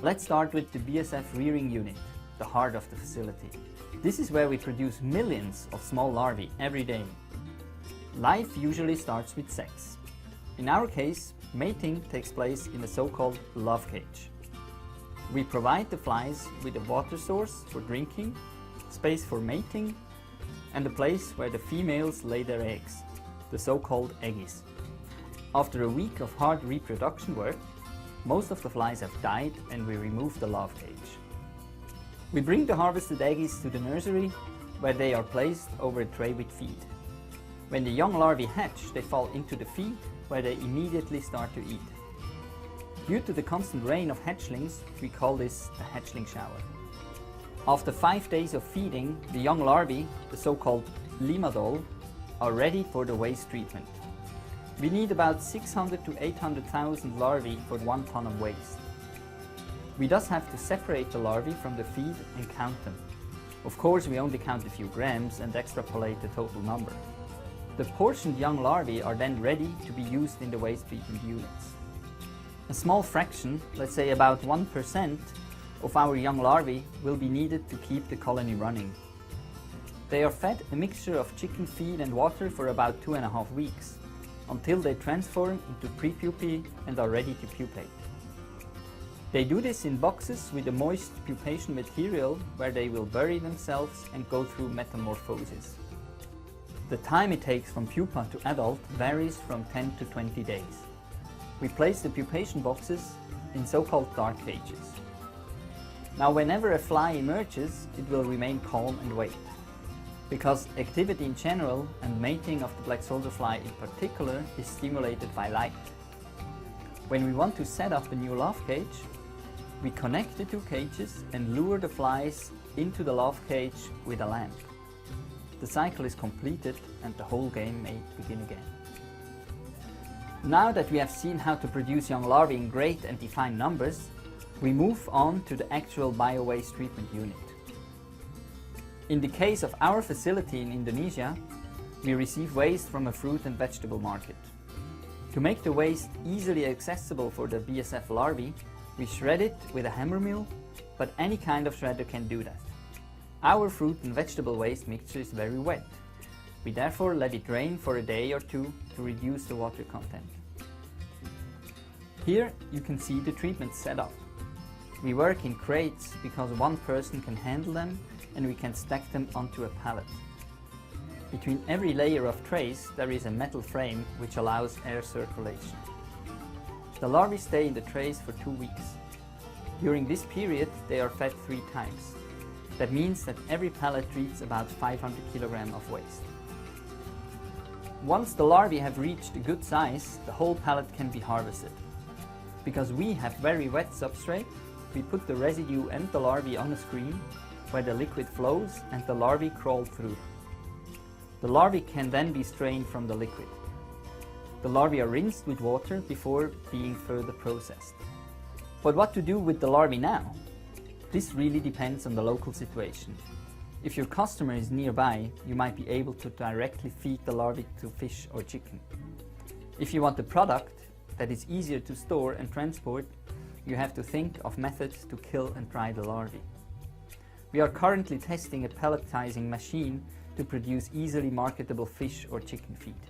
Let's start with the BSF rearing unit, the heart of the facility. This is where we produce millions of small larvae every day. Life usually starts with sex. In our case, mating takes place in a so-called love cage. We provide the flies with a water source for drinking, space for mating, and a place where the females lay their eggs, the so-called eggies. After a week of hard reproduction work, most of the flies have died and we remove the love cage. We bring the harvested eggies to the nursery, where they are placed over a tray with feed. When the young larvae hatch, they fall into the feed, where they immediately start to eat. Due to the constant rain of hatchlings, we call this a hatchling shower. After 5 days of feeding, the young larvae, the so-called limadol, are ready for the waste treatment. We need about 600 to 800,000 larvae for 1 ton of waste. We thus have to separate the larvae from the feed and count them. Of course, we only count a few grams and extrapolate the total number. The portioned young larvae are then ready to be used in the waste treatment units. A small fraction, let's say about 1%, of our young larvae will be needed to keep the colony running. They are fed a mixture of chicken feed and water for about 2.5 weeks, until they transform into prepupae and are ready to pupate. They do this in boxes with a moist pupation material where they will bury themselves and go through metamorphosis. The time it takes from pupa to adult varies from 10 to 20 days. We place the pupation boxes in so-called dark cages. Now, whenever a fly emerges, it will remain calm and wait, because activity in general and mating of the black soldier fly in particular is stimulated by light. When we want to set up a new love cage, we connect the 2 cages and lure the flies into the love cage with a lamp. The cycle is completed and the whole game may begin again. Now that we have seen how to produce young larvae in great and defined numbers, we move on to the actual bio-waste treatment unit. In the case of our facility in Indonesia, we receive waste from a fruit and vegetable market. To make the waste easily accessible for the BSF larvae, we shred it with a hammer mill, but any kind of shredder can do that. Our fruit and vegetable waste mixture is very wet. We therefore let it drain for a day or 2 to reduce the water content. Here you can see the treatment set up. We work in crates because 1 person can handle them and we can stack them onto a pallet. Between every layer of trays there is a metal frame which allows air circulation. The larvae stay in the trays for 2 weeks. During this period they are fed 3 times. That means that every pallet treats about 500 kg of waste. Once the larvae have reached a good size, the whole pallet can be harvested. Because we have very wet substrate, we put the residue and the larvae on a screen where the liquid flows and the larvae crawl through. The larvae can then be strained from the liquid. The larvae are rinsed with water before being further processed. But what to do with the larvae now? This really depends on the local situation. If your customer is nearby, you might be able to directly feed the larvae to fish or chicken. If you want a product that is easier to store and transport, you have to think of methods to kill and dry the larvae. We are currently testing a pelletizing machine to produce easily marketable fish or chicken feed.